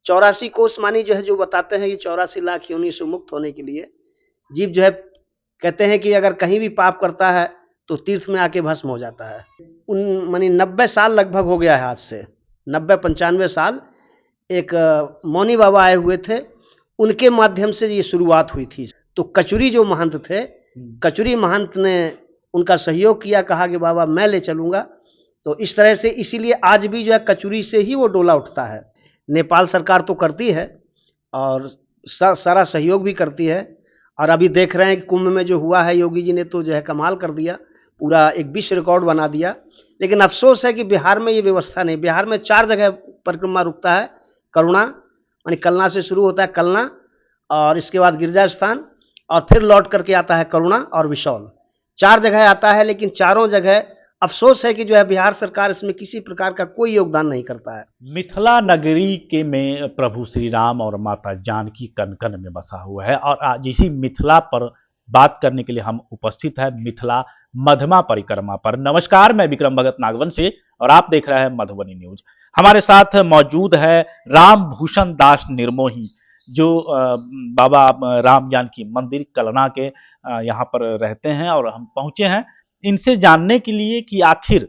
84 कोस मानी जो है, जो बताते हैं ये 84 लाख योनि से मुक्त होने के लिए जीव जो है, कहते हैं कि अगर कहीं भी पाप करता है तो तीर्थ में आके भस्म हो जाता है। उन मानी 90 साल लगभग हो गया है, आज से 90-95 साल एक मौनी बाबा आए हुए थे, उनके माध्यम से ये शुरुआत हुई थी। तो कचुरी जो महंत थे, कचुरी महंत ने उनका सहयोग किया, कहा कि बाबा मैं ले चलूंगा। तो इस तरह से, इसीलिए आज भी जो है कचुरी से ही वो डोला उठता है। नेपाल सरकार तो करती है और सारा सहयोग भी करती है। और अभी देख रहे हैं कि कुंभ में जो हुआ है, योगी जी ने तो जो है कमाल कर दिया, पूरा एक विश्व रिकॉर्ड बना दिया। लेकिन अफसोस है कि बिहार में ये व्यवस्था नहीं। बिहार में 4 जगह परिक्रमा रुकता है। करुणा यानी कलना से शुरू होता है, कलना, और इसके बाद गिरजा स्थान, और फिर लौट करके आता है करुणा और विशौल। 4 जगह आता है, लेकिन चारों जगह अफसोस है कि जो है बिहार सरकार इसमें किसी प्रकार का कोई योगदान नहीं करता है। मिथिला नगरी के में प्रभु श्री राम और माता जानकी कण कण में बसा हुआ है, और आज इसी मिथिला पर बात करने के लिए हम उपस्थित है मिथिला मध्यमा परिक्रमा पर। नमस्कार, मैं विक्रम भगत नागवंशी और आप देख रहे हैं मधुबनी न्यूज। हमारे साथ मौजूद है राम भूषण दास निर्मोही, जो बाबा राम जानकी मंदिर कलना के यहाँ पर रहते हैं, और हम पहुंचे हैं इनसे जानने के लिए कि आखिर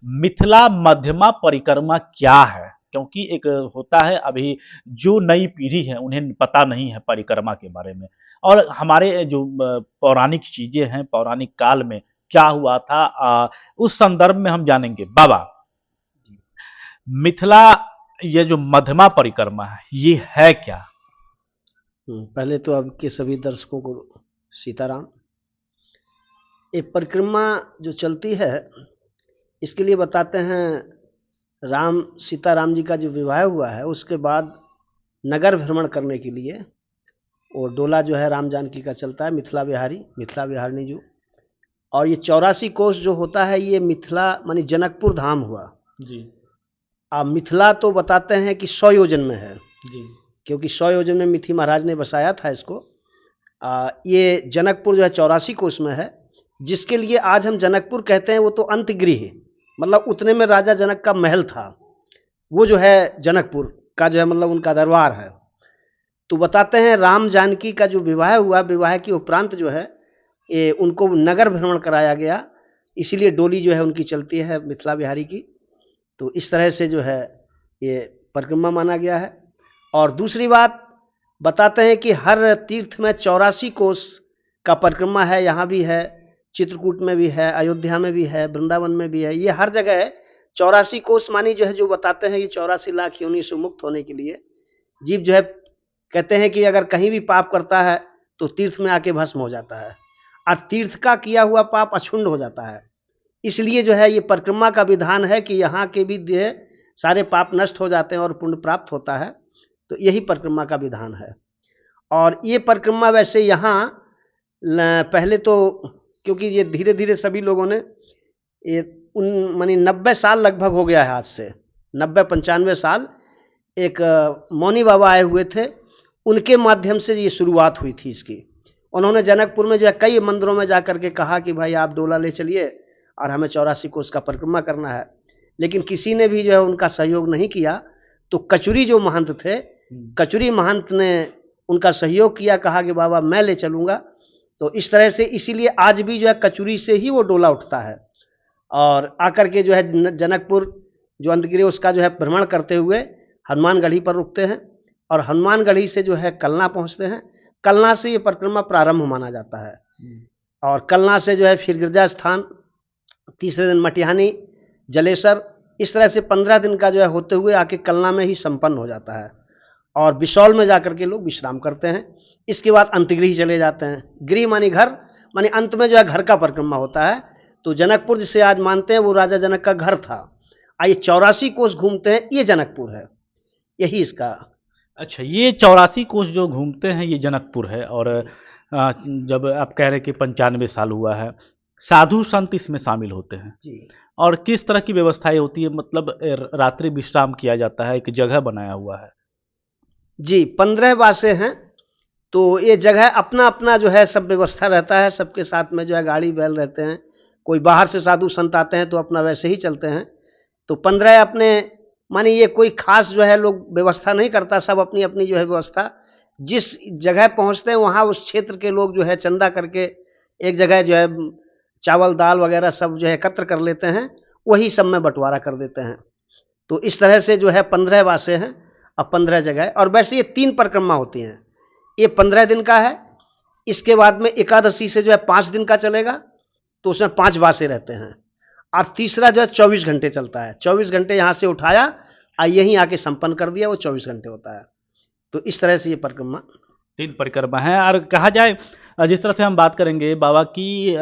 मिथिला मध्यमा परिक्रमा क्या है। क्योंकि एक होता है, अभी जो नई पीढ़ी है उन्हें पता नहीं है परिक्रमा के बारे में, और हमारे जो पौराणिक चीजें हैं, पौराणिक काल में क्या हुआ था, उस संदर्भ में हम जानेंगे। बाबा, मिथिला ये जो मध्यमा परिक्रमा है ये है क्या? पहले तो आपके सभी दर्शकों को सीताराम। ये परिक्रमा जो चलती है, इसके लिए बताते हैं, राम सीताराम जी का जो विवाह हुआ है उसके बाद नगर भ्रमण करने के लिए वो डोला जो है राम जानकी का चलता है, मिथिला विहारिणी जो। और ये 84 कोस जो होता है, ये मिथिला मानी जनकपुर धाम हुआ जी। अब मिथिला तो बताते हैं कि 100 योजन में है जी, क्योंकि 100 योजन में मिथि महाराज ने बसाया था इसको। ये जनकपुर जो है 84 कोस में है, जिसके लिए आज हम जनकपुर कहते हैं। वो तो अंतगृह, मतलब उतने में राजा जनक का महल था, वो जो है जनकपुर का जो है मतलब उनका दरबार है। तो बताते हैं राम जानकी का जो विवाह हुआ, विवाह के उपरांत जो है ये उनको नगर भ्रमण कराया गया, इसीलिए डोली जो है उनकी चलती है मिथिला बिहारी की। तो इस तरह से जो है ये परिक्रमा माना गया है। और दूसरी बात बताते हैं कि हर तीर्थ में 84 कोस का परिक्रमा है। यहाँ भी है, चित्रकूट में भी है, अयोध्या में भी है, वृंदावन में भी है, ये हर जगह है। 84 कोस मानी जो है, जो बताते हैं ये 84 लाख योनि से मुक्त होने के लिए जीव जो है, कहते हैं कि अगर कहीं भी पाप करता है तो तीर्थ में आके भस्म हो जाता है, और तीर्थ का किया हुआ पाप अक्षुण्ण हो जाता है। इसलिए जो है ये परिक्रमा का विधान है कि यहाँ के भी सारे पाप नष्ट हो जाते हैं और पुण्य प्राप्त होता है। तो यही परिक्रमा का विधान है। और ये परिक्रमा वैसे यहाँ पहले तो, क्योंकि ये धीरे धीरे सभी लोगों ने ये मानी 90 साल लगभग हो गया है, आज से 90-95 साल एक मौनी बाबा आए हुए थे, उनके माध्यम से ये शुरुआत हुई थी इसकी। उन्होंने जनकपुर में जो है कई मंदिरों में जाकर के कहा कि भाई आप डोला ले चलिए और हमें 84 कोस का परिक्रमा करना है, लेकिन किसी ने भी जो है उनका सहयोग नहीं किया। तो कचुरी जो महंत थे, कचुरी महंत ने उनका सहयोग किया, कहा कि बाबा मैं ले चलूंगा। तो इस तरह से, इसीलिए आज भी जो है कचुरी से ही वो डोला उठता है, और आकर के जो है जनकपुर जो अंतगिरी उसका जो है भ्रमण करते हुए हनुमानगढ़ी पर रुकते हैं, और हनुमानगढ़ी से जो है कलना पहुंचते हैं। कलना से ये परिक्रमा प्रारंभ माना जाता है, और कलना से जो है फिर गिरजा स्थान, तीसरे दिन मटिहानी, जलेसर, इस तरह से 15 दिन का जो है होते हुए आके कलना में ही संपन्न हो जाता है। और बिशौल में जाकर के लोग विश्राम करते हैं। इसके बाद अंतगृह चले जाते हैं। गृह मानी घर, मानी अंत में जो है घर का परिक्रमा होता है। तो जनकपुर जिसे आज मानते हैं वो राजा जनक का घर था। आइए 84 कोस घूमते हैं, ये जनकपुर है, यही इसका। अच्छा, ये 84 कोस जो घूमते हैं ये जनकपुर है। और जब आप कह रहे हैं कि 95 साल हुआ है, साधु संत इसमें शामिल होते हैं जी। और किस तरह की व्यवस्थाएं होती है? मतलब रात्रि विश्राम किया जाता है, एक जगह बनाया हुआ है? जी, 15 बासे हैं, तो ये जगह अपना अपना जो है सब व्यवस्था रहता है। सबके साथ में जो है गाड़ी बैल रहते हैं। कोई बाहर से साधु संत आते हैं तो अपना वैसे ही चलते हैं। तो 15 अपने माने ये कोई खास जो है लोग व्यवस्था नहीं करता, सब अपनी अपनी जो है व्यवस्था, जिस जगह पहुंचते हैं वहां उस क्षेत्र के लोग जो है चंदा करके एक जगह जो है चावल दाल वगैरह सब जो है एकत्र कर लेते हैं, वही सब में बंटवारा कर देते हैं। तो इस तरह से जो है 15 वासे हैं और 15 जगह। और वैसे ये 3 परिक्रमा होती हैं, ये 15 दिन का है। इसके बाद में एकादशी से जो है 5 दिन का चलेगा, तो उसमें 5 वासे रहते हैं। और तीसरा जो है 24 घंटे चलता है, 24 घंटे यहाँ से उठाया और यहीं आके संपन्न कर दिया, वो 24 घंटे होता है। तो इस तरह से ये परिक्रमा 3 परिक्रमा है। और कहा जाए जिस तरह से हम बात करेंगे बाबा की,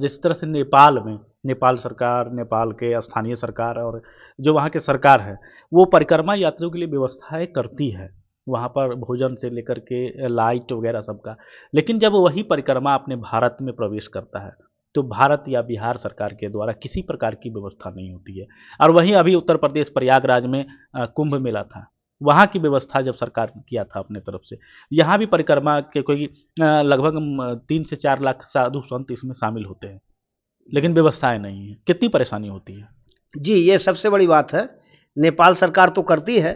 जिस तरह से नेपाल में नेपाल सरकार, नेपाल के स्थानीय सरकार और जो वहाँ के सरकार है, वो परिक्रमा यात्रियों के लिए व्यवस्थाएं करती है, वहाँ पर भोजन से लेकर के लाइट वगैरह सबका। लेकिन जब वही परिक्रमा अपने भारत में प्रवेश करता है तो भारत या बिहार सरकार के द्वारा किसी प्रकार की व्यवस्था नहीं होती है। और वहीं अभी उत्तर प्रदेश प्रयागराज में कुंभ मेला था, वहाँ की व्यवस्था जब सरकार ने किया था अपने तरफ से, यहाँ भी परिक्रमा के कोई लगभग 3 से 4 लाख साधु संत इसमें शामिल होते हैं, लेकिन व्यवस्थाएं नहीं है। कितनी परेशानी होती है? जी, ये सबसे बड़ी बात है। नेपाल सरकार तो करती है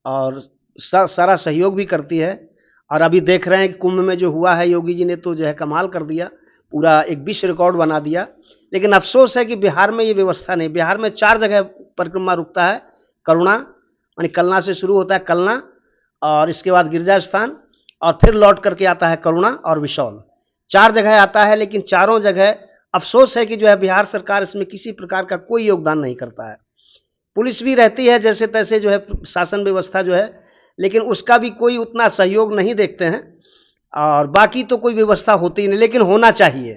और सारा सहयोग भी करती है। और अभी देख रहे हैं कि कुंभ में जो हुआ है, योगी जी ने तो जो है कमाल कर दिया, पूरा एक विश्व रिकॉर्ड बना दिया। लेकिन अफसोस है कि बिहार में ये व्यवस्था नहीं। बिहार में 4 जगह परिक्रमा रुकता है। करुणा यानी कलना से शुरू होता है, कलना, और इसके बाद गिरजा स्थान, और फिर लौट करके आता है करुणा और विशौल। 4 जगह आता है, लेकिन चारों जगह अफसोस है कि जो है बिहार सरकार इसमें किसी प्रकार का कोई योगदान नहीं करता है। पुलिस भी रहती है जैसे तैसे जो है शासन व्यवस्था जो है, लेकिन उसका भी कोई उतना सहयोग नहीं देखते हैं। और बाकी तो कोई व्यवस्था होती नहीं, लेकिन होना चाहिए,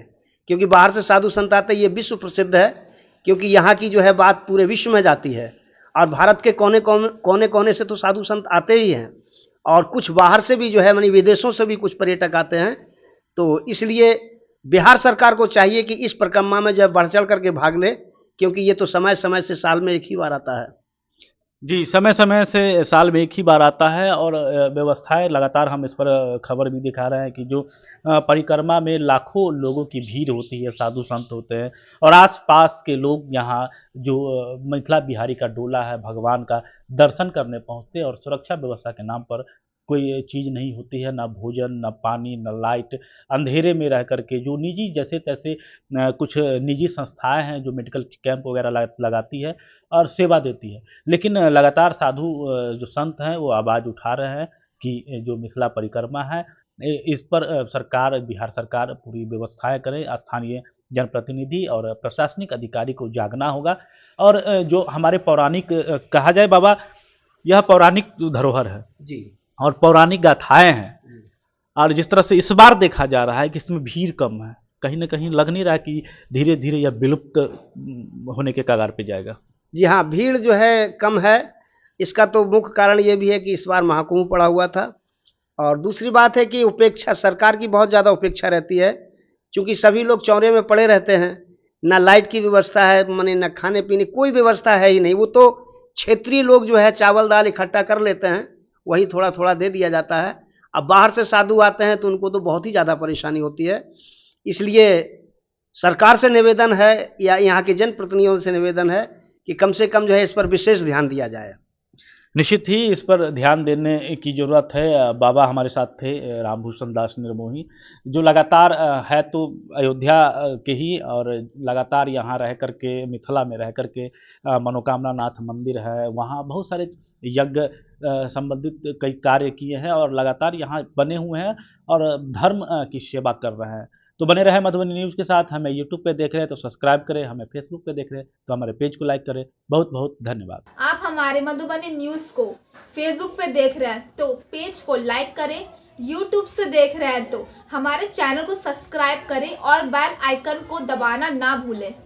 क्योंकि बाहर से साधु संत आते हैं। ये विश्व प्रसिद्ध है, क्योंकि यहाँ की जो है बात पूरे विश्व में जाती है। और भारत के कोने कोने से तो साधु संत आते ही हैं, और कुछ बाहर से भी जो है मानी विदेशों से भी कुछ पर्यटक आते हैं। तो इसलिए बिहार सरकार को चाहिए कि इस परिक्रमा में जो है बढ़ चढ़ करके भाग ले, क्योंकि ये तो समय समय से साल में एक ही बार आता है। जी, समय समय से साल में एक ही बार आता है। और व्यवस्थाएं लगातार हम इस पर खबर भी दिखा रहे हैं कि जो परिक्रमा में लाखों लोगों की भीड़ होती है, साधु संत होते हैं, और आसपास के लोग यहाँ जो मिथिला बिहारी का डोला है, भगवान का दर्शन करने पहुँचते हैं। और सुरक्षा व्यवस्था के नाम पर कोई चीज़ नहीं होती है, ना भोजन, ना पानी, ना लाइट। अंधेरे में रह करके जो निजी जैसे तैसे कुछ निजी संस्थाएं हैं जो मेडिकल कैंप वगैरह लगाती है और सेवा देती है, लेकिन लगातार साधु जो संत हैं वो आवाज़ उठा रहे हैं कि जो मिथिला परिक्रमा है इस पर सरकार, बिहार सरकार पूरी व्यवस्थाएं करे। स्थानीय जनप्रतिनिधि और प्रशासनिक अधिकारी को जागना होगा। और जो हमारे पौराणिक कहा जाए बाबा, यह पौराणिक धरोहर है जी, और पौराणिक गाथाएं हैं। और जिस तरह से इस बार देखा जा रहा है कि इसमें भीड़ कम है, कहीं ना कहीं लग नहीं रहा कि धीरे धीरे यह विलुप्त होने के कगार पे जाएगा। जी हाँ, भीड़ जो है कम है। इसका तो मुख्य कारण ये भी है कि इस बार महाकुंभ पड़ा हुआ था, और दूसरी बात है कि उपेक्षा, सरकार की बहुत ज़्यादा उपेक्षा रहती है, क्योंकि सभी लोग चौरे में पड़े रहते हैं। ना लाइट की व्यवस्था है, माने ना खाने पीने कोई व्यवस्था है ही नहीं। वो तो क्षेत्रीय लोग जो है चावल दाल इकट्ठा कर लेते हैं, वही थोड़ा थोड़ा दे दिया जाता है। अब बाहर से साधु आते हैं तो उनको तो बहुत ही ज़्यादा परेशानी होती है। इसलिए सरकार से निवेदन है, या यहाँ के जनप्रतिनिधियों से निवेदन है कि कम से कम जो है इस पर विशेष ध्यान दिया जाए। निश्चित ही इस पर ध्यान देने की ज़रूरत है। बाबा हमारे साथ थे रामभूषण दास निर्मोही, जो लगातार है तो अयोध्या के ही, और लगातार यहाँ रह करके, मिथिला में रह करके मनोकामना नाथ मंदिर है, वहाँ बहुत सारे यज्ञ संबंधित कई कार्य किए हैं और लगातार यहाँ बने हुए हैं और धर्म की सेवा कर रहे हैं। तो बने रहे मधुबनी न्यूज़ के साथ। हमें यूट्यूब पे देख रहे हैं तो सब्सक्राइब करें, हमें फेसबुक पे देख रहे हैं तो हमारे पेज को लाइक करें। बहुत बहुत धन्यवाद। आप हमारे मधुबनी न्यूज़ को फेसबुक पे देख रहे हैं तो पेज को लाइक करें, यूट्यूब से देख रहे हैं तो हमारे चैनल को सब्सक्राइब करें और बेल आइकन को दबाना ना भूलें।